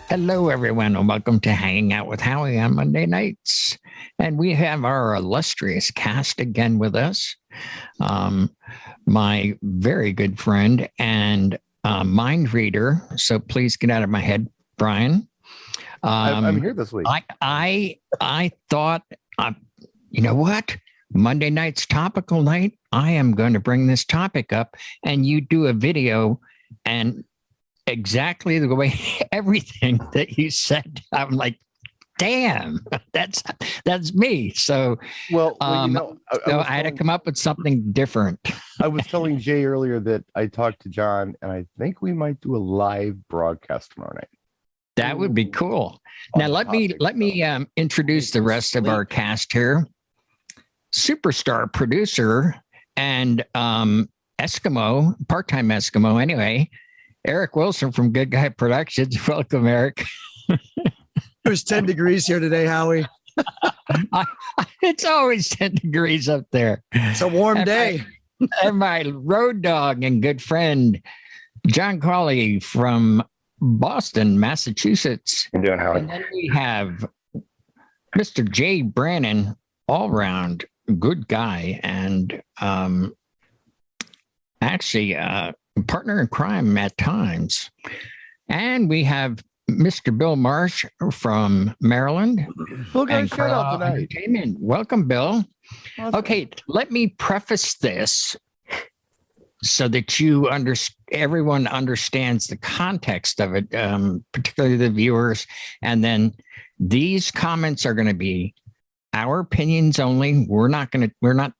Hello, everyone, and welcome to Hanging Out with Howie on Monday nights. And we have our illustrious cast again with us. My very good friend and mind reader. So please get out of my head, Brian. I'm here this week. I thought, you know what? Monday night's topical night. I am going to bring this topic up, and you do a video and exactly the way everything that you said. I'm like, damn, that's me. So, I had to come up with something different. I was telling Jay earlier that I talked to John, and I think we might do a live broadcast tomorrow night. That would be cool. Now let me introduce the rest of our cast here. Superstar producer and Eskimo, part-time Eskimo anyway, Eric Wilson from Good Guy Productions. Welcome, Eric. It was 10 degrees here today, Howie. It's always 10 degrees up there. It's a warm day. And my road dog and good friend, John Crawley from Boston, Massachusetts. I'm doing, Howie. And then we have Mr. Jay Brannon, all-round good guy and actually partner in crime at times. And we have Mr. Bill Marsh from Maryland. Look at shout out tonight. Welcome, Bill. Awesome. Okay, let me preface this so that everyone understands the context of it, particularly the viewers. And then these comments are going to be our opinions only. We're not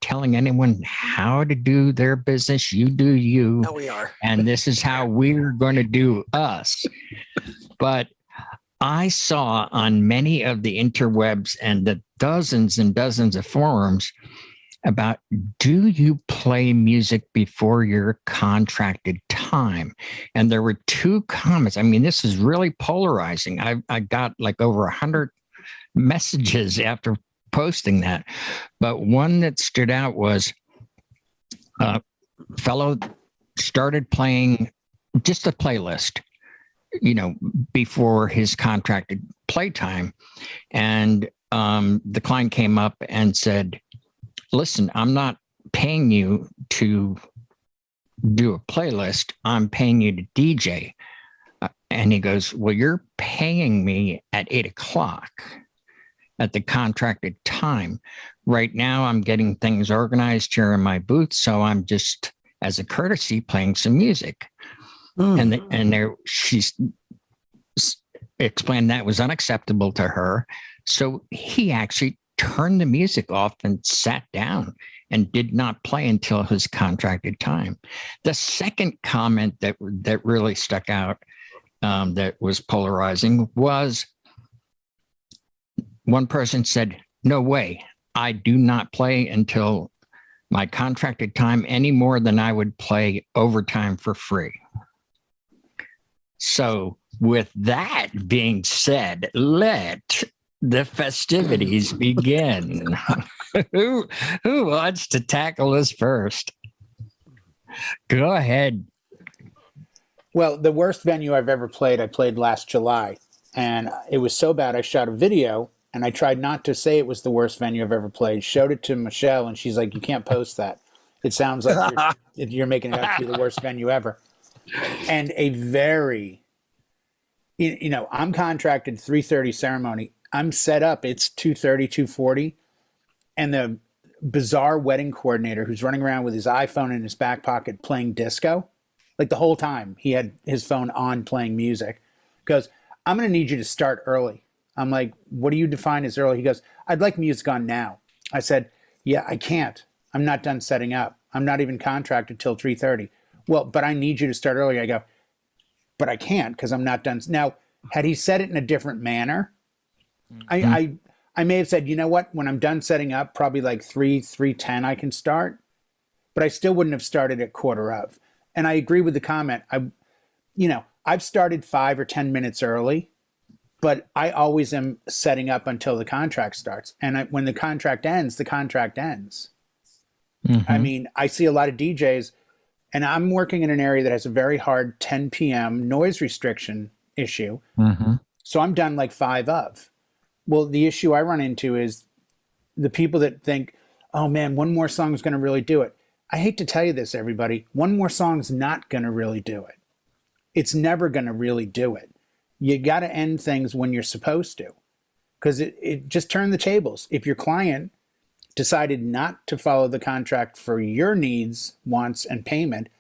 telling anyone how to do their business. You do you. No, we are. And this is how we're going to do us. But I saw on many of the interwebs and the dozens and dozens of forums about, do you play music before your contracted time? And there were two comments. I mean, this is really polarizing. I got like over 100 messages after posting that. But one that stood out was a fellow started playing just a playlist, before his contracted playtime. And the client came up and said, listen, I'm not paying you to do a playlist. I'm paying you to DJ. And he goes, well, you're paying me at 8:00 at the contracted time. Right now, I'm getting things organized here in my booth. So I'm just, as a courtesy, playing some music. And she explained that was unacceptable to her. So he actually turned the music off and sat down and did not play until his contracted time. The second comment that really stuck out, that was polarizing, was one person said, no way, I do not play until my contracted time any more than I would play overtime for free. So with that being said, let the festivities begin. Who wants to tackle this first? Go ahead. Well, the worst venue I've ever played, I played last July. And it was so bad, I shot a video, and I tried not to say it was the worst venue I've ever played. Showed it to Michelle, and she's like, you can't post that. It sounds like you're making it out to be the worst venue ever. And a very, I'm contracted 3:30 ceremony. I'm set up. It's 2:30, 2:40. And the bizarre wedding coordinator who's running around with his iPhone in his back pocket playing disco, like the whole time he had his phone on playing music, goes, I'm going to need you to start early. I'm like, what do you define as early? He goes, I'd like music on now. I said, yeah, I can't. I'm not done setting up. I'm not even contracted till 3:30. Well, but I need you to start early. I go, but I can't because I'm not done. Now, had he said it in a different manner, I may have said, you know what, when I'm done setting up, probably like 3:10 I can start, but I still wouldn't have started at 1:15. And I agree with the comment. I've started 5 or 10 minutes early, but I always am setting up until the contract starts. And when the contract ends, the contract ends. Mm-hmm. I mean, I see a lot of DJs, and I'm working in an area that has a very hard 10 p.m. noise restriction issue. Mm-hmm. So I'm done like 5 of. Well, the issue I run into is the people that think, oh man, one more song is going to really do it. I hate to tell you this, everybody. One more song's not going to really do it. It's never going to really do it. You got to end things when you're supposed to, because it just turned the tables. If your client decided not to follow the contract for your needs, wants, and payment,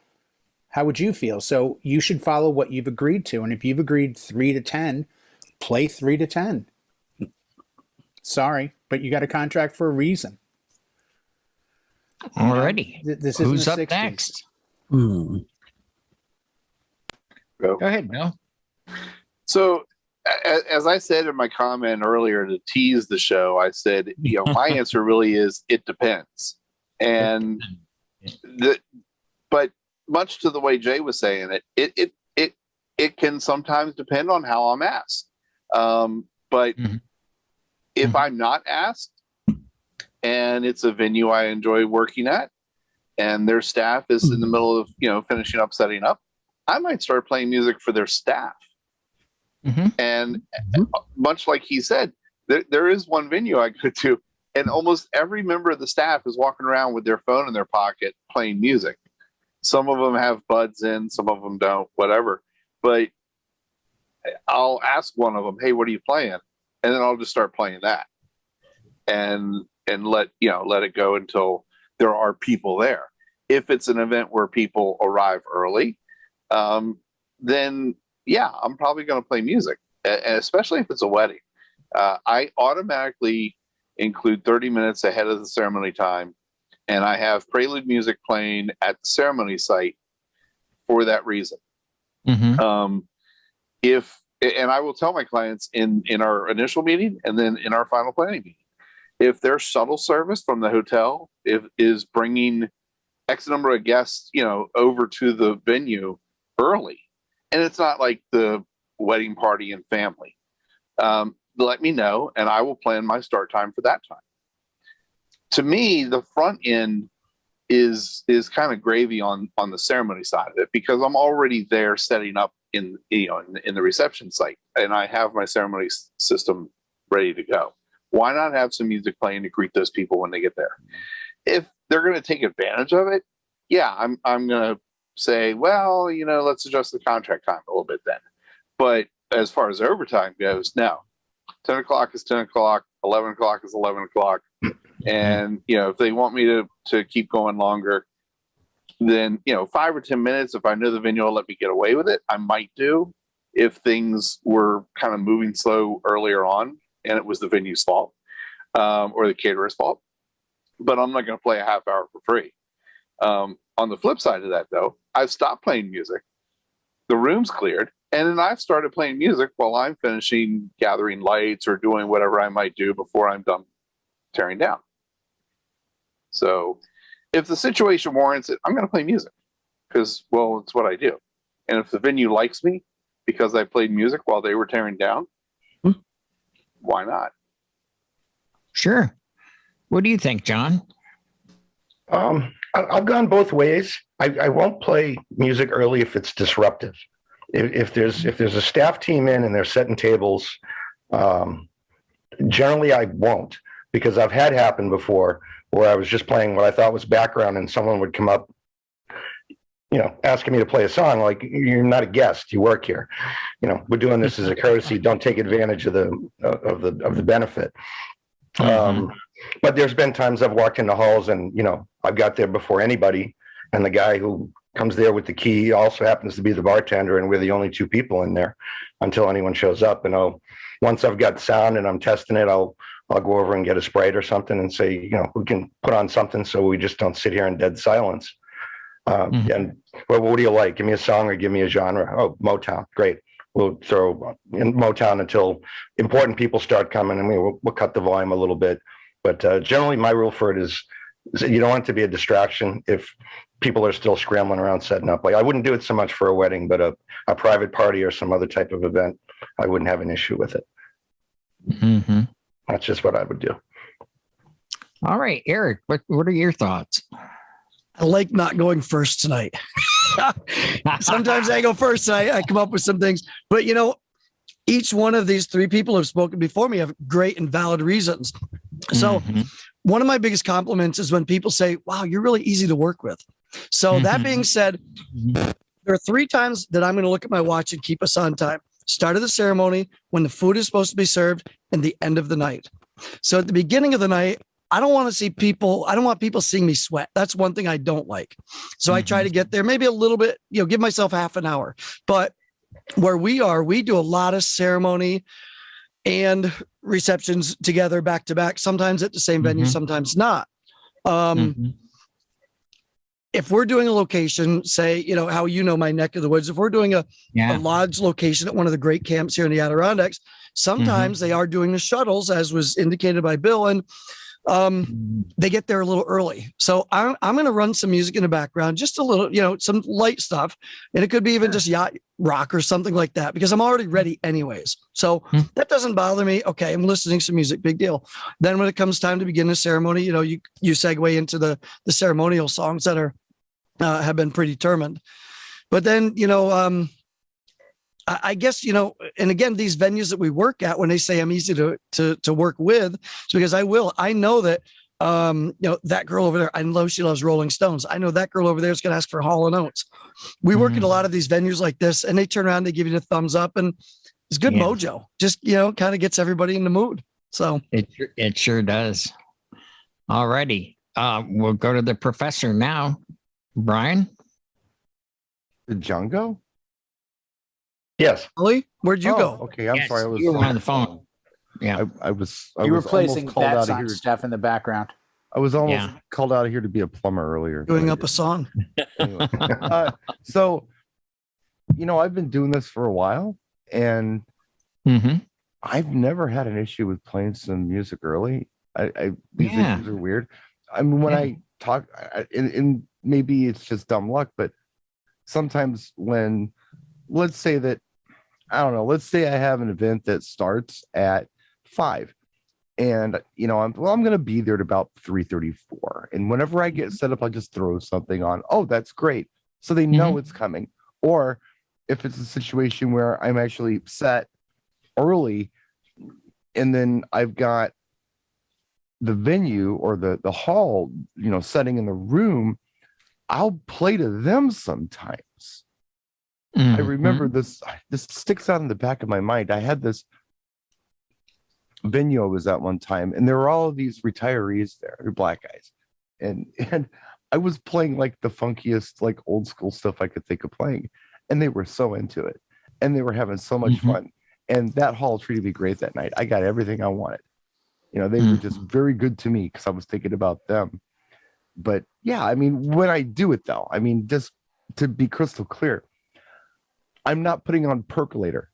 how would you feel? So you should follow what you've agreed to. And if you've agreed 3 to 10, play 3 to 10. Sorry, but you got a contract for a reason. Alrighty. This Who's isn't up the 60s. next? Go. Go ahead, Bill. So, as I said in my comment earlier to tease the show, I said, my answer really is it depends. And but much to the way Jay was saying it can sometimes depend on how I'm asked. But if I'm not asked and it's a venue I enjoy working at and their staff is in the middle of, finishing up, setting up, I might start playing music for their staff. And much like he said, there is one venue I go to, and almost every member of the staff is walking around with their phone in their pocket playing music. Some of them have buds in, some of them don't, whatever. But I'll ask one of them, hey, what are you playing? And then I'll just start playing that and let it go until there are people there. If it's an event where people arrive early, then yeah, I'm probably going to play music, especially if it's a wedding. I automatically include 30 minutes ahead of the ceremony time, and I have prelude music playing at the ceremony site for that reason. And I will tell my clients in our initial meeting and then in our final planning meeting, if their shuttle service from the hotel is bringing X number of guests, over to the venue early, and it's not like the wedding party and family, let me know, and I will plan my start time for that time. To me, the front end is kind of gravy on the ceremony side of it, because I'm already there setting up in the reception site, and I have my ceremony system ready to go. Why not have some music playing to greet those people when they get there? If they're going to take advantage of it, yeah, I'm going to say, well, let's adjust the contract time a little bit then. But as far as overtime goes, no. 10 o'clock is 10 o'clock, 11 o'clock is 11 o'clock. And, if they want me to keep going longer, then, 5 or 10 minutes, if I know the venue will let me get away with it, I might do. If things were kind of moving slow earlier on and it was the venue's fault, or the caterer's fault, but I'm not going to play a half hour for free. On the flip side of that, though, I've stopped playing music. The room's cleared, and then I've started playing music while I'm finishing gathering lights or doing whatever I might do before I'm done tearing down. So if the situation warrants it, I'm going to play music because, well, it's what I do. And if the venue likes me because I played music while they were tearing down, why not? Sure. What do you think, John? I've gone both ways. I won't play music early if it's disruptive. If there's a staff team in and they're setting tables, generally I won't, because I've had happen before where I was just playing what I thought was background and someone would come up, asking me to play a song. Like, you're not a guest, you work here. We're doing this as a courtesy. Don't take advantage of the benefit. But there's been times I've walked into halls and, I've got there before anybody, and the guy who comes there with the key also happens to be the bartender, and we're the only 2 people in there until anyone shows up. And once I've got sound and I'm testing it, I'll go over and get a Sprite or something and say, we can put on something so we just don't sit here in dead silence. And what do you like? Give me a song or give me a genre. Oh, Motown. Great. We'll throw in Motown until important people start coming, and we'll cut the volume a little bit. But generally, my rule for it is you don't want it to be a distraction if people are still scrambling around setting up. Like, I wouldn't do it so much for a wedding, but a private party or some other type of event, I wouldn't have an issue with it. That's just what I would do. All right, Eric, what are your thoughts? I like not going first tonight. Sometimes I go first. I come up with some things, but each one of these three people who have spoken before me have great and valid reasons. So one of my biggest compliments is when people say, wow, you're really easy to work with. So that being said, there are 3 times that I'm going to look at my watch and keep us on time. Start of the ceremony, when the food is supposed to be served, and the end of the night. So at the beginning of the night, I don't want people seeing me sweat. That's one thing I don't like. So I try to get there maybe a little bit, give myself half an hour. But where we are, we do a lot of ceremony and receptions together back to back, sometimes at the same venue, sometimes not. If we're doing a location, say, how my neck of the woods, if we're doing a lodge location at one of the great camps here in the Adirondacks, sometimes they are doing the shuttles, as was indicated by Bill, and they get there a little early. So I'm going to run some music in the background, just a little, some light stuff. And it could be even just yacht rock or something like that, because I'm already ready anyways. So that doesn't bother me. Okay, I'm listening to some music, big deal. Then when it comes time to begin the ceremony, you segue into the ceremonial songs that are have been predetermined. But then, I guess, and again, these venues that we work at, when they say I'm easy to work with, it's because I know that, that girl over there, I know she loves Rolling Stones. I know that girl over there is going to ask for Hall & Oates. We work at a lot of these venues like this, and they turn around, they give you the thumbs up, and it's good mojo. Just, kind of gets everybody in the mood. So it sure does. All righty. We'll go to the professor now. Brian? Did John go? Yes. Ollie, where'd you go? Okay, I'm sorry. You were on the phone. Yeah, I was. You were almost placing called bets out of on here. stuff in the background. I was almost called out of here to be a plumber earlier. Doing up a song. Anyway, so, I've been doing this for a while, and I've never had an issue with playing some music early. These issues are weird. I mean, when I talk, and maybe it's just dumb luck, but sometimes when, let's say I have an event that starts at 5, and I'm going to be there at about 3:34, and whenever I get set up, I'll just throw something on. Oh, that's great, so they know it's coming. Or if it's a situation where I'm actually set early, and then I've got the venue or the hall, setting in the room, I'll play to them sometimes. I remember this sticks out in the back of my mind. I had this venue I was at one time, and there were all of these retirees there. They're black guys. And I was playing like the funkiest, like old school stuff I could think of playing. And they were so into it. And they were having so much fun. And that hall treated me great that night. I got everything I wanted. They were just very good to me because I was thinking about them. But yeah, I mean, when I do it though, I mean, just to be crystal clear, I'm not putting on Percolator,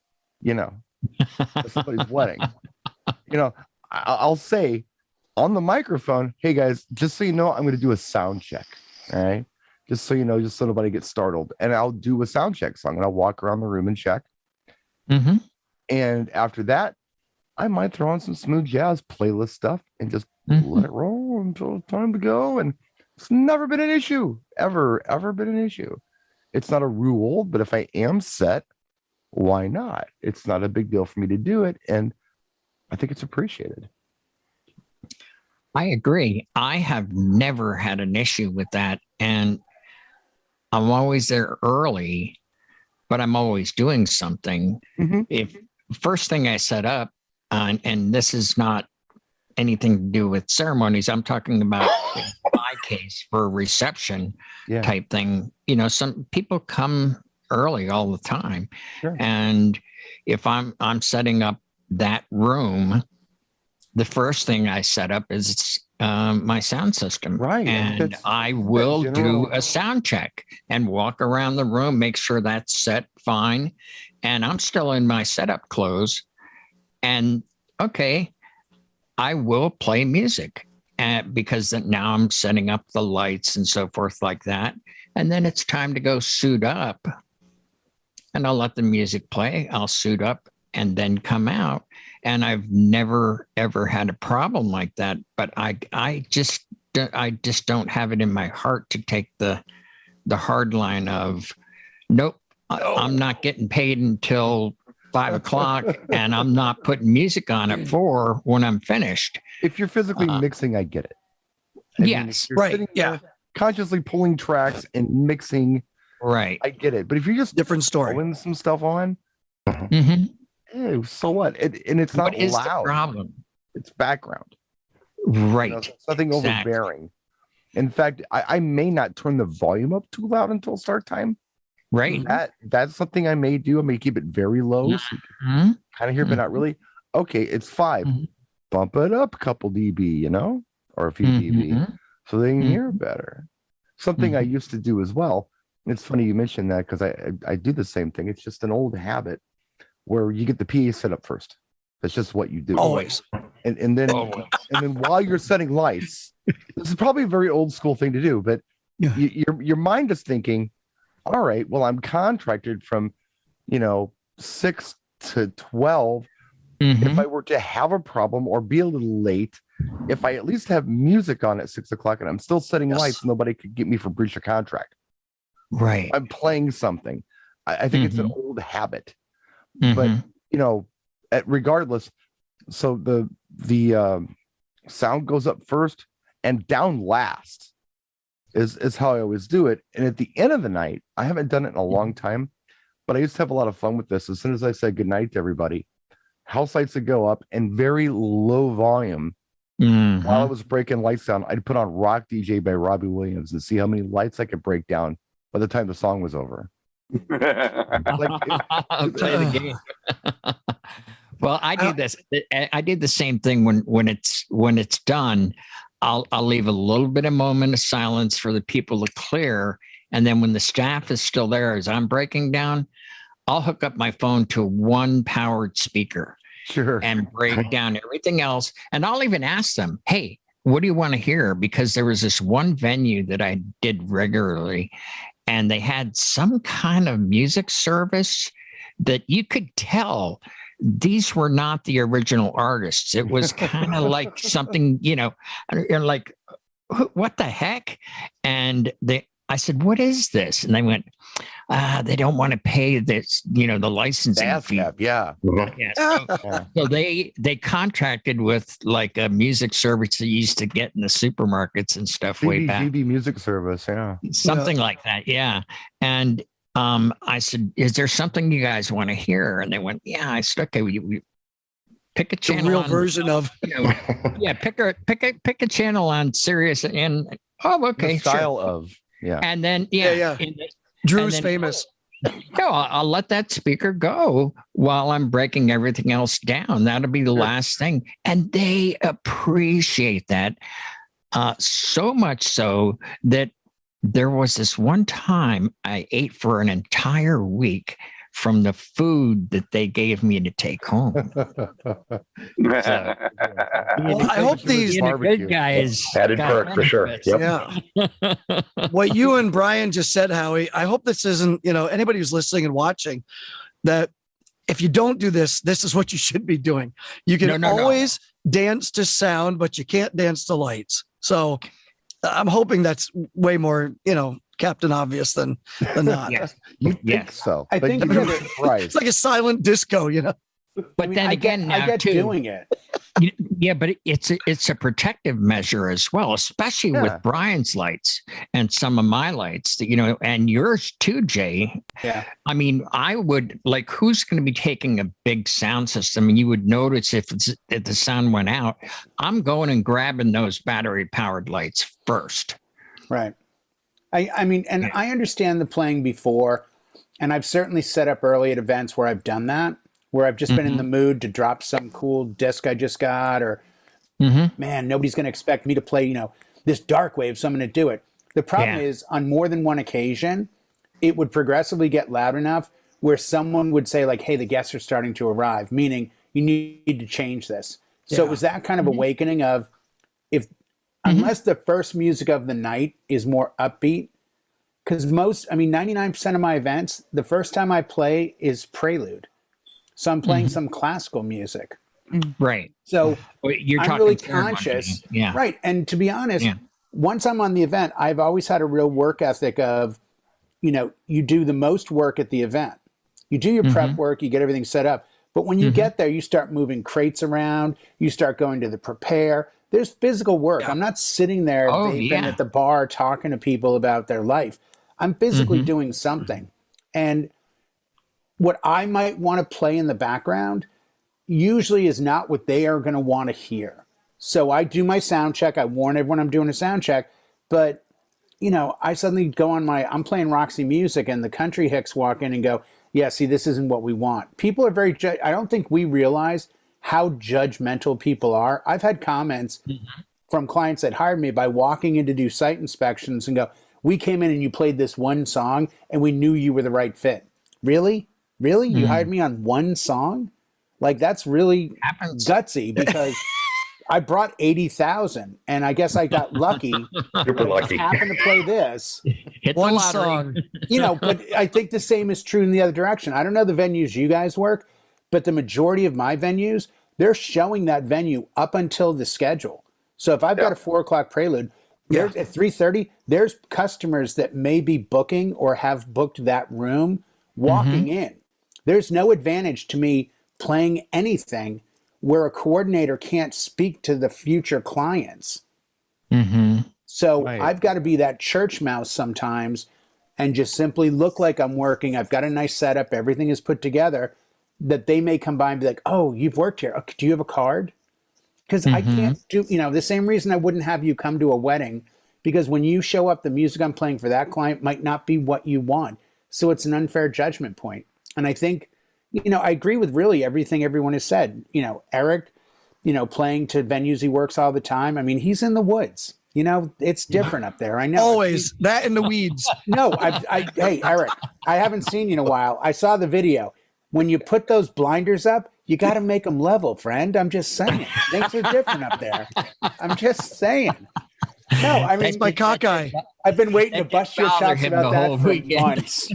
at somebody's wedding. I'll say on the microphone, hey guys, just so you know, I'm going to do a sound check. All right. Just so you know, just so nobody gets startled. And I'll do a sound check song, and I'll walk around the room and check. And after that, I might throw on some smooth jazz playlist stuff and just let it roll until it's time to go. And it's never been an issue, ever been an issue. It's not a rule, but if I am set, why not? It's not a big deal for me to do it. And I think it's appreciated. I agree. I have never had an issue with that. And I'm always there early, but I'm always doing something. If first thing I set up, and this is not anything to do with ceremonies, I'm talking about in my case for a reception type thing. Some people come early all the time. And if I'm setting up that room, the first thing I set up is my sound system. Right. And I will do a sound check and walk around the room, make sure that's set fine. And I'm still in my setup clothes. And okay, I will play music because now I'm setting up the lights and so forth like that. And then it's time to go suit up. And I'll let the music play. I'll suit up and then come out. And I've never, ever had a problem like that. But I just don't have it in my heart to take the hard line of, nope, I'm not getting paid until 5 o'clock and I'm not putting music on at 4 when I'm finished. If you're physically mixing, I get it. I mean, Yes. if you're Right, sitting yeah. there consciously pulling tracks and mixing, Right. I get it. But if you're just Different story. throwing some stuff on, Mm-hmm. so what? And it's not What is the loud. problem? It's background. Right. You know, so it's nothing Exactly. overbearing. In fact, I may not turn the volume up too loud until start time. Right. That's something I may do. I may keep it very low, so you Mhm. kind of hear, but not really. Okay, it's 5. Mhm. Bump it up a couple dB, you know, or a few dB, Mhm. so they can Mhm. hear better. Something I used to do as well. It's funny you mentioned that because I do the same thing. It's just an old habit where you get the PA set up first. That's just what you do. Always. And then while you're setting lights, this is probably a very old school thing to do, but Yeah. your mind is thinking, all right, well, I'm contracted from 6 to 12. Mhm. If I were to have a problem or be a little late, if I at least have music on at 6 o'clock and I'm still setting Yes. lights, nobody could get me for breach of contract. Right. I'm playing something. I think it's an old habit, but Mhm. regardless, so the sound goes up first and down last is how I always do it. And at the end of the night, I haven't done it in a long time, but I used to have a lot of fun with this. As soon as I said goodnight to everybody, house lights would go up and very low volume. Mhm. While I was breaking lights down, I'd put on Rock DJ by Robbie Williams and see how many lights I could break down by the time the song was over. Play the game. Well, I do this. I did the same thing when it's done. I'll leave a little bit of moment of silence for the people to clear, and then when the staff is still there as I'm breaking down, I'll hook up my phone to one powered speaker Sure. and break down everything else. And I'll even ask them, "Hey, what do you want to hear?" Because there was this one venue that I did regularly, and they had some kind of music service that you could tell these were not the original artists. It was kind of like something, you're like, what the heck? And I said, what is this? And they went, they don't want to pay this, the licensing fee. Yeah. Yeah, so they contracted with like a music service that you used to get in the supermarkets and stuff way back. CBGB music service. Yeah. Something like that. Yeah. And I said, is there something you guys want to hear? And they went, yeah. I said, okay, we pick a The channel. real version of. Yeah, pick a channel on Sirius and okay, The style sure. of. Yeah. And then Yeah. Drew's famous. No, I'll let that speaker go while I'm breaking everything else down. That'll be the last thing. And they appreciate that so much so that there was this one time I ate for an entire week from the food that they gave me to take home. Well, I hope these good guys Added perk for sure. benefits. Yep. Yeah. What you and Brian just said, Howie, I hope this isn't, anybody who's listening and watching, that if you don't do this, this is what you should be doing. You can always dance to sound, but you can't dance to lights. So I'm hoping that's way more, Captain Obvious than not. Yes. You think so? I but think you'd be surprised. It's like a silent disco, But then again, I now get too, doing it. yeah, but it's a protective measure as well, especially with Brian's lights and some of my lights, and yours too, Jay. Yeah. I mean, I would like, who's going to be taking a big sound system and you would notice if the sound went out, I'm going and grabbing those battery powered lights first. Right. I mean, and I understand the playing before, and I've certainly set up early at events where I've done that, where I've just been in the mood to drop some cool disc I just got, or man, nobody's going to expect me to play, this dark wave, so I'm going to do it. The problem is, on more than one occasion, it would progressively get loud enough where someone would say like, hey, the guests are starting to arrive, meaning you need to change this. So it was that kind of awakening of, unless the first music of the night is more upbeat, because 99% of my events, the first time I play is prelude. So I'm playing some classical music. Right. So you're I'm talking really third one, conscious. yeah. Right. And to be honest, once I'm on the event, I've always had a real work ethic of, you do the most work at the event. You do your prep work, you get everything set up. But when you get there, you start moving crates around, you start going to the prepare. There's physical work. I'm not sitting there vaping at the bar talking to people about their life. I'm physically doing something. And what I might want to play in the background usually is not what they are going to want to hear. So I do my sound check. I warn everyone I'm doing a sound check. But, you know, I suddenly go on I'm playing Roxy Music and the country hicks walk in and go, yeah, see, this isn't what we want. People are very, I don't think we realize how judgmental people are. I've had comments from clients that hired me by walking in to do site inspections and go, we came in and you played this one song and we knew you were the right fit. Really? Really? You hired me on one song? Like, that's really gutsy because I brought 80,000 and I guess I got lucky. Super lucky. I happened to play this. Hit One the lottery. song. You know, but I think the same is true in the other direction. I don't know the venues you guys work, but the majority of my venues, they're showing that venue up until the schedule. So if I've got a 4 o'clock prelude, there's at 3:30, there's customers that may be booking or have booked that room walking in. There's no advantage to me playing anything where a coordinator can't speak to the future clients. So I've got to be that church mouse sometimes and just simply look like I'm working. I've got a nice setup. Everything is put together that they may come by and be like, oh, you've worked here. Okay, do you have a card? Because I can't do, you know, the same reason I wouldn't have you come to a wedding, because when you show up, the music I'm playing for that client might not be what you want. So it's an unfair judgment point. And I think, you know, I agree with really everything everyone has said. You know, Eric, you know, playing to venues he works all the time. I mean, he's in the woods. You know, it's different up there. I know. Always that in the weeds. No, hey, Eric, I haven't seen you in a while. I saw the video. When you put those blinders up, you got to make them level, friend. I'm just saying. Things are different up there. I'm just saying. No, I mean, It's my cockeye. I've been waiting to bust your bother chops him about the that whole for weekend. months.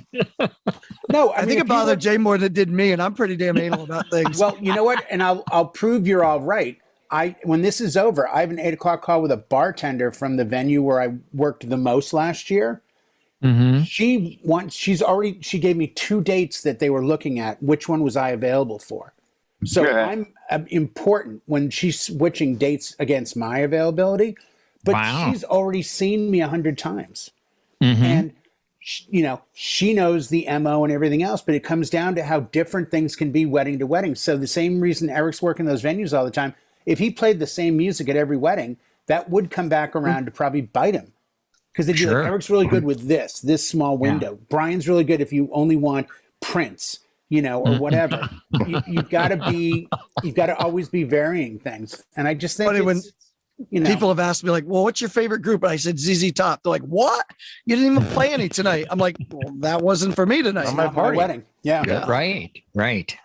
No, I mean, think if it you bothered look- Jay more than it did me, and I'm pretty damn anal about things. Well, you know what? And I'll prove you're all right. When this is over, I have an 8 o'clock call with a bartender from the venue where I worked the most last year. She gave me 2 dates that they were looking at. Which one was I available for? So I'm important when she's switching dates against my availability, but she's already seen me 100 times. And you know, she knows the MO and everything else, but it comes down to how different things can be wedding to wedding. So the same reason Eric's working those venues all the time, if he played the same music at every wedding, that would come back around to probably bite him. Because they'd be like, Eric's really good with this small window. Brian's really good if you only want Prince, you know, or whatever. You've got to always be varying things. And I just think When you know, people have asked me like, well, what's your favorite group? And I said ZZ Top. They're like, what? You didn't even play any tonight. I'm like, well, that wasn't for me tonight. it's not my wedding. Yeah. Right.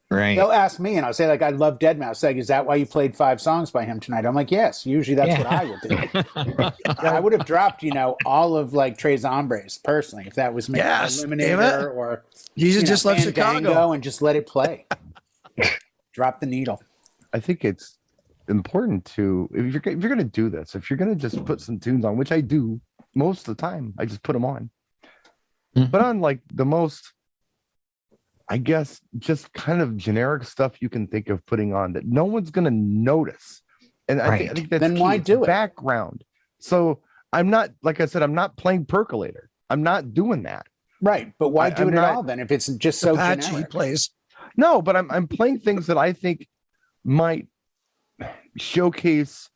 They'll ask me, and I'll say, like, I love Deadmau5. Like, is that why you played 5 songs by him tonight? I'm like, yes. Usually that's what I would do. I would have dropped, you know, all of like Tres Hombres personally if that was me. Yes, Eliminator or Jesus just left Fandango, Chicago and just let it play. Drop the needle. I think it's important to, if you're going to do this, if you're going to just put some tunes on, which I do most of the time, I just put them on. But on like the most, I guess, just kind of generic stuff you can think of putting on that no one's going to notice. And I think that's then key. why do it? Background. So I'm not, like I said, I'm not playing Percolator. I'm not doing that. Right. But why do it at all then if it's just so Apache generic? plays. No, but I'm playing things that I think might showcase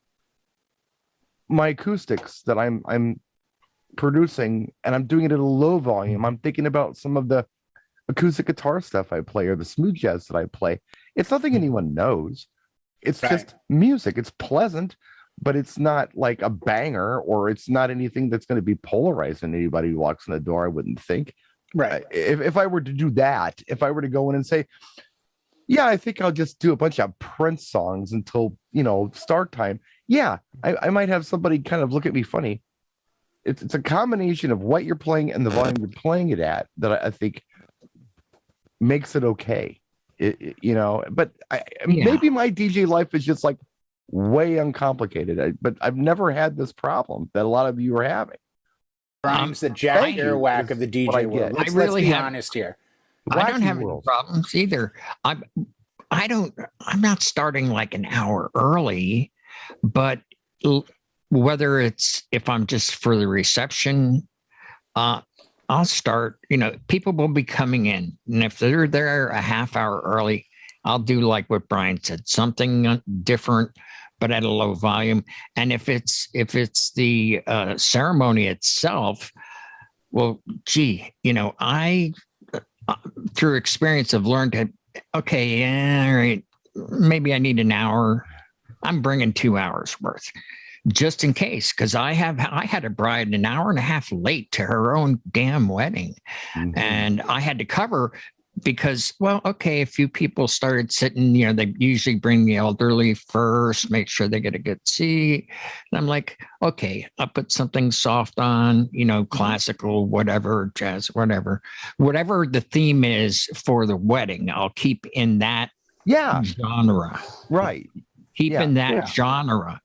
my acoustics that I'm producing, and I'm doing it at a low volume. I'm thinking about some of the acoustic guitar stuff I play or the smooth jazz that I play. It's nothing anyone knows. It's just music. It's pleasant, but it's not like a banger, or it's not anything that's going to be polarizing anybody who walks in the door, I wouldn't think. Right. If I were to do that, if I were to go in and say, yeah, I think I'll just do a bunch of Prince songs until, you know, start time. Yeah, I might have somebody kind of look at me funny. It's a combination of what you're playing and the volume you're playing it at that I think makes it okay. You know, but maybe my DJ life is just like way uncomplicated. But I've never had this problem that a lot of you are having. Brian's the Jack Kerouac of the DJ world. Let's be honest here. I don't Wacky have any World. problems either. I'm not starting like an hour early, but whether it's if I'm just for the reception, I'll start, people will be coming in. And if they're there a half hour early, I'll do like what Brian said, something different, but at a low volume. And if it's the ceremony itself, well, gee, I through experience have learned to, okay, yeah, all right, maybe I need an hour. I'm bringing 2 hours worth just in case, because I had a bride an hour and a half late to her own damn wedding. And I had to cover because, well, okay, a few people started sitting, they usually bring the elderly first, make sure they get a good seat. And I'm like, okay, I'll put something soft on, classical, whatever, jazz, whatever the theme is for the wedding, I'll keep in that genre. Right. Keep in that genre.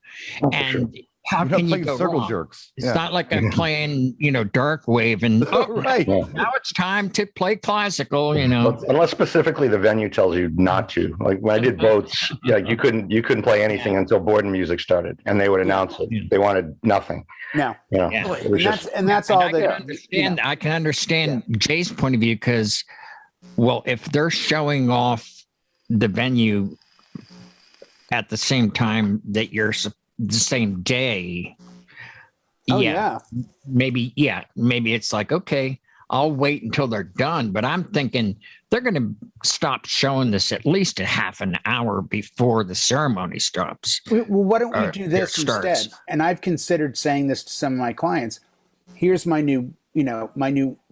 And how can you go circle wrong? jerks? It's not like I'm playing, dark wave and right. Now it's time to play classical, Unless specifically the venue tells you not to. Like when I did boats, you couldn't play anything until Borden music started, and they would announce it. They wanted nothing. No. And that's all that I can understand Jay's point of view because, well, if they're showing off the venue at the same time that you're the same day, maybe it's like, okay, I'll wait until they're done. But I'm thinking they're going to stop showing this at least a half an hour before the ceremony stops. Well, why don't we do this instead? And I've considered saying this to some of my clients. Here's my new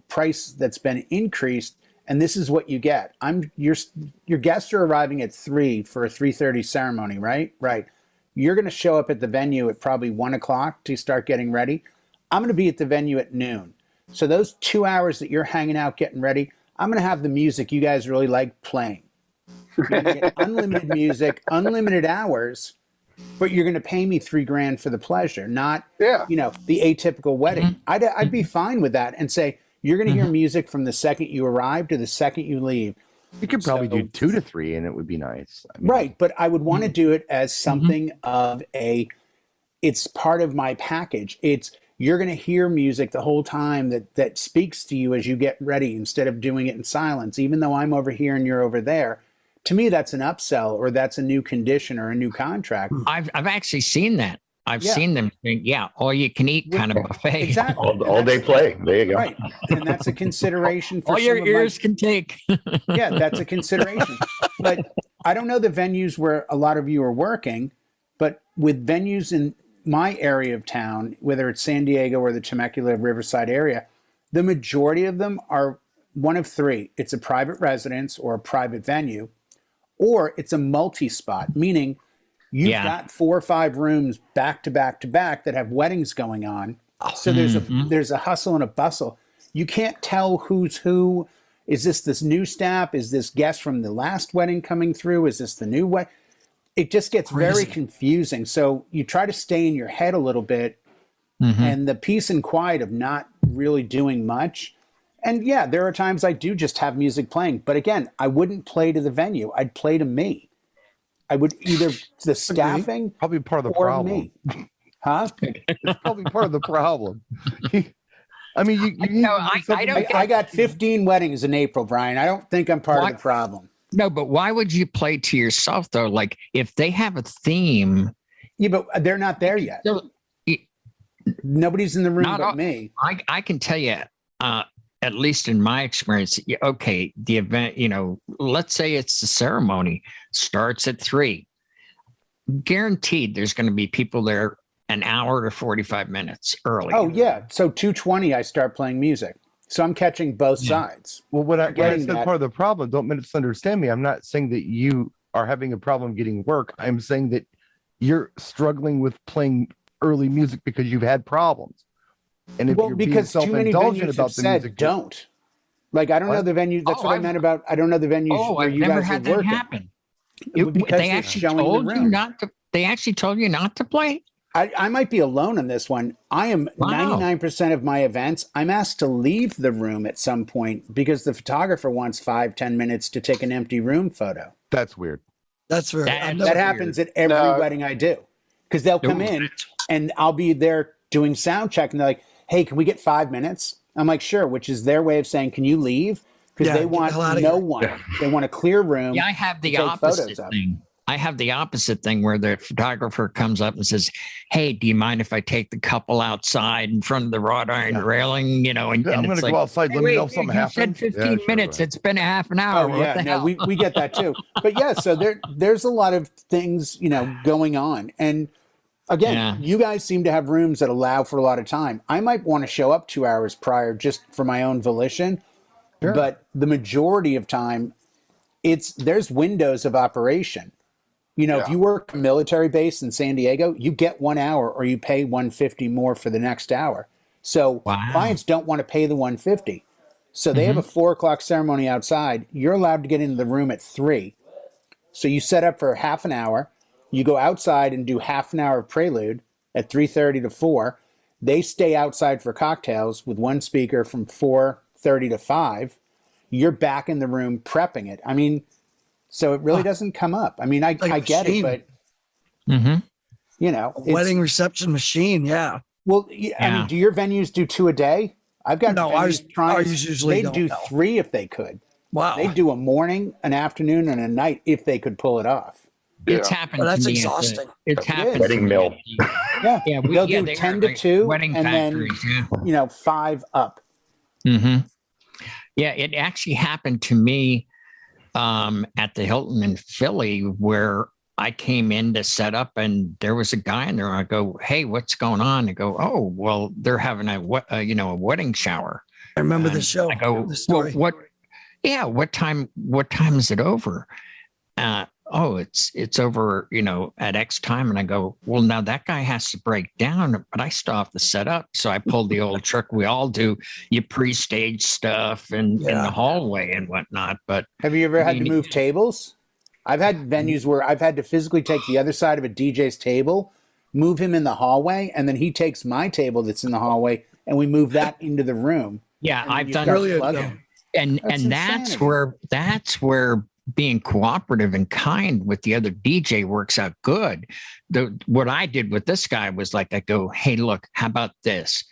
price that's been increased, and this is what you get. Your guests are arriving at 3 for a 3:30 ceremony, right? Right. You're going to show up at the venue at probably 1 o'clock to start getting ready. I'm going to be at the venue at noon. So those 2 hours that you're hanging out getting ready, I'm going to have the music you guys really like playing. You're going to get unlimited music, unlimited hours, but you're going to pay me $3,000 for the pleasure, not the atypical wedding. I'd be fine with that and say, you're going to hear music from the second you arrive to the second you leave. You could probably do 2 to 3 and it would be nice. Right. But I would want to do it as something of it's part of my package. You're going to hear music the whole time that speaks to you as you get ready instead of doing it in silence, even though I'm over here and you're over there. To me, that's an upsell or that's a new condition or a new contract. I've actually seen that. I've seen them think, all you can eat kind of buffet. Exactly. All day play. There you go. Right. And that's a consideration for all your ears can take. That's a consideration. But I don't know the venues where a lot of you are working, but with venues in my area of town, whether it's San Diego or the Temecula Riverside area, the majority of them are one of 3. It's a private residence or a private venue, or it's a multi-spot, meaning you've got 4 or 5 rooms back to back to back that have weddings going on. So there's a hustle and a bustle. You can't tell who's who. Is this new staff? Is this guest from the last wedding coming through? Is this the new wedding? It just gets very confusing. So you try to stay in your head a little bit and the peace and quiet of not really doing much. And there are times I do just have music playing. But again, I wouldn't play to the venue. I'd play to me. I would either the staffing probably part of the or problem. Me. Huh? It's probably part of the problem. I mean, I got 15 weddings in April, Brian. I don't think I'm part of the problem. No, but why would you play to yourself though? Like if they have a theme. Yeah, but they're not there yet. Nobody's in the room but me. I can tell you, at least in my experience, okay, the event, let's say it's the ceremony starts at 3. Guaranteed there's going to be people there an hour to 45 minutes early. Oh, yeah. So 2:20, I start playing music. So I'm catching both sides. Well, what I said part of the problem, don't misunderstand me. I'm not saying that you are having a problem getting work. I'm saying that you're struggling with playing early music because you've had problems. And if you're because being too many self-indulgent venues about have the said music, don't. Like, I don't know the venue. That's what I meant about, I don't know the venues where I've you never guys had are that working. happen. Because They actually told you not to. They actually told you not to play. I might be alone on this one. I am Wow. 99% of my events, I'm asked to leave the room at some point because the photographer wants 5-10 minutes to take an empty room photo. That's weird. That's very. That- I've That never- happens at every wedding I do because they'll come in and I'll be there doing sound check and they're like, hey, can we get 5 minutes? I'm like, sure, which is their way of saying, can you leave? Because Yeah, they get the want hell outta no here. one. They want a clear room. Yeah, I have the to take opposite photos of. thing. I have the opposite thing where the photographer comes up and says, "Hey, do you mind if I take the couple outside in front of the wrought iron railing?" You know, and, Yeah, and I'm going it's to like, go outside. "Hey, Let me know wait, if something you happens. said 15 Sure, minutes. go It's been a half an hour. Oh What yeah, the no, hell?" we get that too. But yeah, so there's a lot of things, going on. And again, Yeah. you guys seem to have rooms that allow for a lot of time. I might want to show up 2 hours prior just for my own volition. Sure. But the majority of time, there's windows of operation. If you work a military base in San Diego, you get 1 hour or you pay $150 more for the next hour. So Wow. clients don't want to pay the $150. So they have a 4:00 ceremony outside. You're allowed to get into the room at 3. So you set up for half an hour. You go outside and do half an hour of prelude at 3:30 to 4. They stay outside for cocktails with one speaker from 4:30 to 5. You're back in the room prepping it. I mean, so it really doesn't come up. I mean, I get it, machine. but Mhm. Wedding reception machine. Yeah. Well, I mean, do your venues do 2 a day? I've got No, venues trying. ours usually They don't, do no. 3 if they could. Wow. They do a morning, an afternoon, and a night if they could pull it off. It's happened. Well, that's to me exhausting. It's happened. Wedding to me mill. at the- Yeah, Yeah, they'll do they 10 are to like 2, wedding and factories. then 5 up. Hmm. Yeah, it actually happened to me at the Hilton in Philly where I came in to set up and there was a guy in there. I go, "Hey, what's going on?" I go, "Oh, well, they're having a wedding shower." I remember the And show. I go, the "Well, story. what? Yeah, what time is it over?" Oh, it's over, at X time. And I go, "Well, now that guy has to break down, but I still have to set up." So I pulled the old trick we all do. You pre-stage stuff and in the hallway and whatnot. But Have you ever had to mean- move tables? I've had venues where I've had to physically take the other side of a DJ's table, move him in the hallway, and then he takes my table that's in the hallway, and we move that into the room. yeah, And I've you done start Brilliant. plugging. and That's that's insanity. where being cooperative and kind with the other DJ works out good. What I did with this guy was like, I go, "Hey, look, how about this?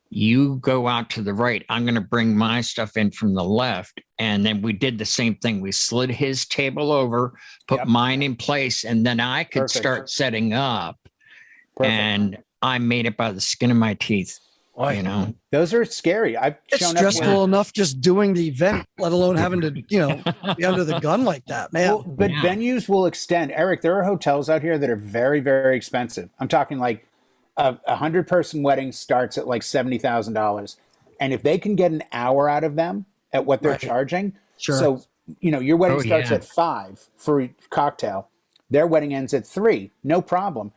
You go out to the right. I'm going to bring my stuff in from the left." And then we did the same thing. We slid his table over, put Yep. mine in place, and then I could Perfect. start setting up. Perfect. And I made it by the skin of my teeth. Those are scary. I've It's shown stressful up enough just doing the event, let alone having to, be under the gun like that, man. well, but Yeah. venues will extend. Eric, there are hotels out here that are very, very expensive. I'm talking like a 100-person wedding starts at like $70,000. And if they can get an hour out of them at what they're Right. charging, Sure. so, your wedding Oh, starts yeah. at 5 for a cocktail. Their wedding ends at 3. No problem.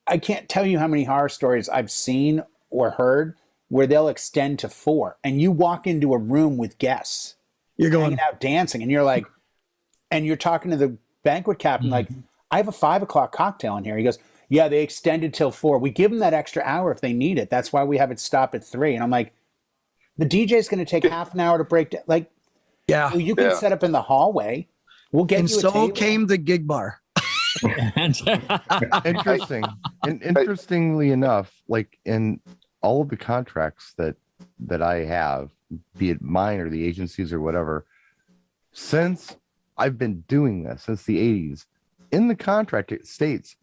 I can't tell you how many horror stories I've seen or heard where they'll extend to 4. And you walk into a room with guests You're going, hanging out dancing, and you're like, and you're talking to the banquet captain, like, "I have a 5 o'clock cocktail in here." He goes, "Yeah, they extended till 4. We give them that extra hour if they need it. That's why we have it stop at 3." And I'm like, the DJ's going to take half an hour to break down. Like, yeah. well, you can Yeah. set up in the hallway. We'll get And you a so table. came the gig bar. Interesting. And interestingly enough, like in all of the contracts that I have, be it mine or the agencies or whatever, since I've been doing this since the 80s, in the contract it states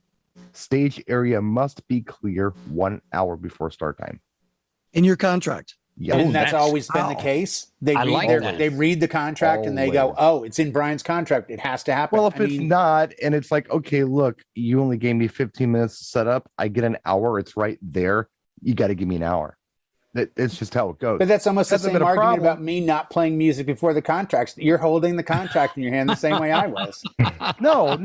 stage area must be clear 1 hour before start time. In your contract. Yeah. And that's that's- always been the case. They I read like that. they read the contract and they go, Always. "Oh, it's in Brian's contract. It has to happen." Well, if I it's mean, not, and it's like, okay, look, you only gave me 15 minutes to set up. I get an hour. It's right there. You got to give me an hour. It's just how it goes. but that's almost the Hasn't same been a argument problem. about me not playing music before the contracts. You're holding the contract in your hand the same way I was. No,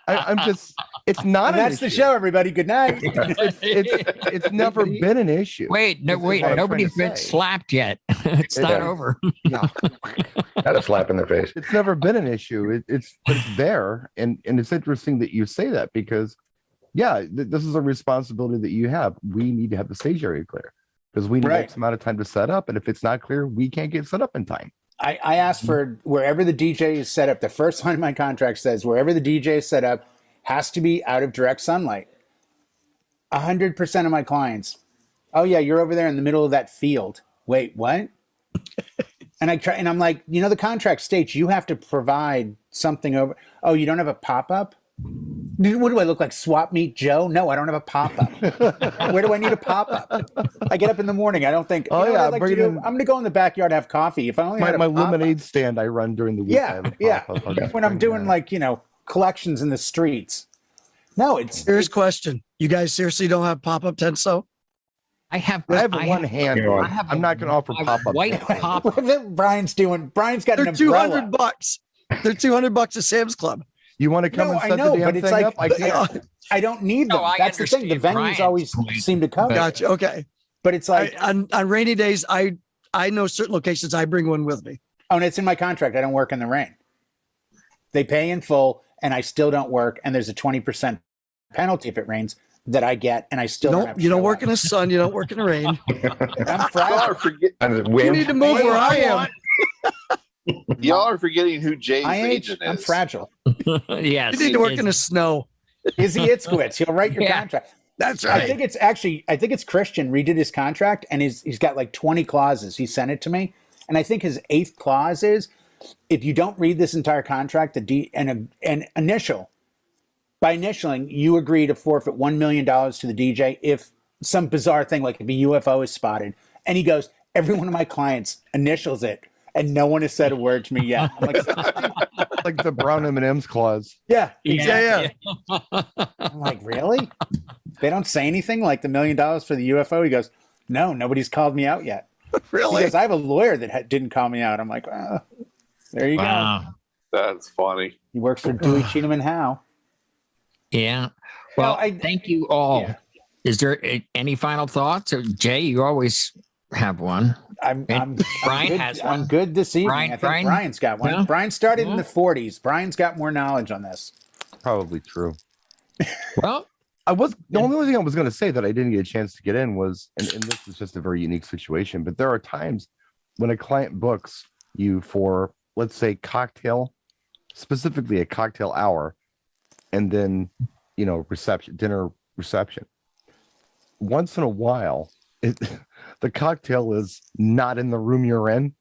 I'm just. It's not. And that's an the issue. show, everybody. Good night. It's never been an issue. Wait, This is what I'm nobody's trying been to say. slapped yet. It's not Yeah. over. No, Had a slap in the face. it's never been an issue. It's there, and it's interesting that you say that because this is a responsibility that you have. We need to have the stage area clear because we need X amount of time to set up. And if it's not clear, we can't get set up in time. I asked for wherever the DJ is set up. The first line of my contract says wherever the DJ is set up has to be out of direct sunlight. 100% of my clients, oh yeah, you're over there in the middle of that field. Wait, what? And I'm like, the contract states you have to provide something over. Oh, you don't have a pop-up? What do I look like, Swap Meet Joe? No, I don't have a pop-up. Where do I need a pop-up? I get up in the morning. I don't think, I'm going to go in the backyard and have coffee. If I only had my lemonade stand I run during the week. Yeah. When I'm doing collections in the streets. No, Here's a question. You guys seriously don't have pop-up tents, though? I have one hand. I'm not going to offer pop-up. White pop. Brian's got They're an umbrella. $200. They're $200 at Sam's Club. You want to come and set the damn thing up? I can't. I don't need them. That's the thing. The venues always seem to cover. Gotcha. Okay. But it's like on rainy days, I know certain locations I bring one with me. Oh, and it's in my contract. I don't work in the rain. They pay in full, and I still don't work. And there's a 20% penalty if it rains that I get, and I still don't have to you don't work in the sun. You don't work in the rain. I'm fragile. You need to move where I am. Y'all are forgetting who Jay's agent is. I'm fragile. Yes. You need to work in the snow. Izzy Itzkowitz. He'll write your contract. That's right. I think it's Christian redid his contract, and he's got like 20 clauses. He sent it to me, and I think his 8th clause is, if you don't read this entire contract, and initial, by initialing, you agree to forfeit $1 million to the DJ if some bizarre thing like if a UFO is spotted. And he goes, every one of my clients initials it, and no one has said a word to me yet. I'm like the brown M&M's clause. Yeah. Exactly. I'm like, really? They don't say anything like the $1 million for the UFO? He goes, no, nobody's called me out yet. Really? He goes, I have a lawyer that didn't call me out. I'm like, there you go. That's funny. He works for Dewey, Cheatham and Howe. Yeah. Well, thank you all. Yeah. Is there any final thoughts? Jay, you always have one. Brian has one. I'm good this evening. I think Brian's got one. Yeah. Brian started in the 40s. Brian's got more knowledge on this. Probably true. Well, the only thing I was going to say that I didn't get a chance to get in was, and this is just a very unique situation, but there are times when a client books you for, let's say, specifically a cocktail hour, and then, dinner reception. Once in a while, the cocktail is not in the room you're in.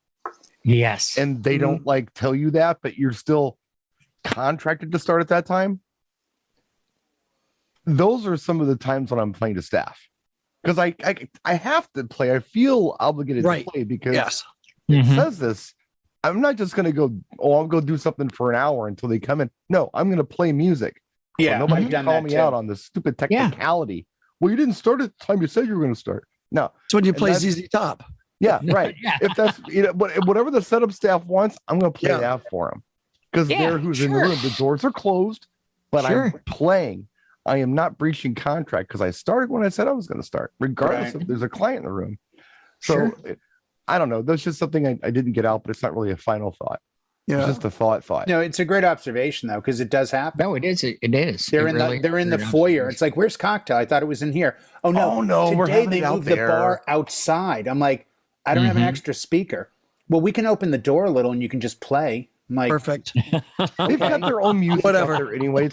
Yes. And they don't tell you that, but you're still contracted to start at that time. Those are some of the times when I'm playing to staff, because I have to play. I feel obligated to play because it says this. I'm not just going to go, I'll go do something for an hour until they come in. No, I'm going to play music. Yeah. So nobody can call me out on this stupid technicality. Yeah. Well, you didn't start at the time you said you were going to start. No. It's when you play ZZ Top. Yeah, right. If that's, whatever the setup staff wants, I'm going to play that for them. Because they're who's in the room. The doors are closed, but I'm playing. I am not breaching contract because I started when I said I was going to start, regardless if there's a client in the room. So I don't know. That's just something I didn't get out, but it's not really a final thought. Yeah, it's just a thought. No, it's a great observation though, because it does happen. No, it is. It is. They're in the foyer. It's like, where's cocktail? I thought it was in here. Oh no! Today they moved the bar outside. I'm like, I don't have an extra speaker. Well, we can open the door a little and you can just play. I'm like, perfect. They've got their own music out there anyway.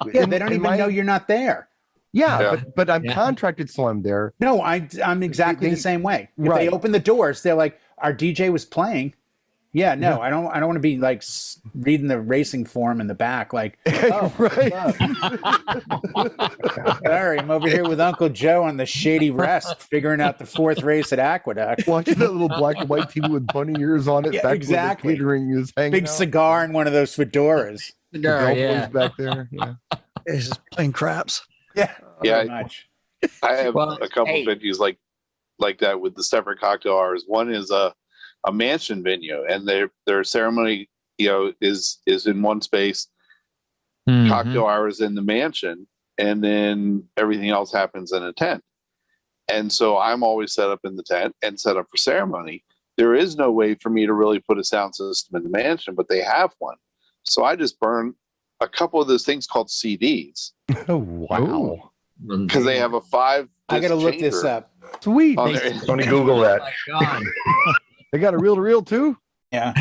They don't even know you're not there. Yeah. But I'm contracted, so I'm there. No, I'm exactly the same way. If they open the doors, they're like, our DJ was playing. Yeah, no, I don't want to be like reading the racing form in the back, like, oh, sorry, I'm over here with Uncle Joe on the shady rest, figuring out the 4th race at Aqueduct. Watching that little black and white TV with bunny ears on it. Yeah, exactly. Catering is hanging big out. Cigar and one of those fedoras. Back there. Yeah. It's just playing craps. Yeah. Much. I have a couple of venues like that with the separate cocktail hours. One is a mansion venue, and their ceremony, is in one space, cocktail hours in the mansion, and then everything else happens in a tent. And so I'm always set up in the tent and set up for ceremony. There is no way for me to really put a sound system in the mansion, but they have one. So I just burn a couple of those things called CDs Oh, wow. because they have a 5. I got to look this up. Sweet. On their, Don't Google that. Oh my God. They got a reel to reel too? Yeah.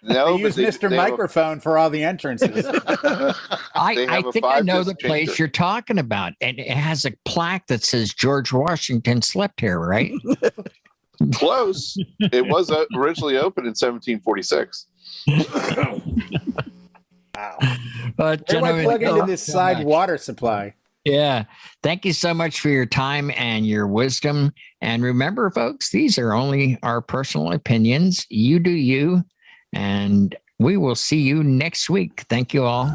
no, They use Mr. Microphone for all the entrances. I think I know the place you're talking about. And it has a plaque that says George Washington slept here, right? Close. It was originally opened in 1746. Wow. But Where do I gentlemen, plug into thank this you so side much. water supply? Yeah. Thank you so much for your time and your wisdom. And remember, folks, these are only our personal opinions. You do you. And we will see you next week. Thank you all.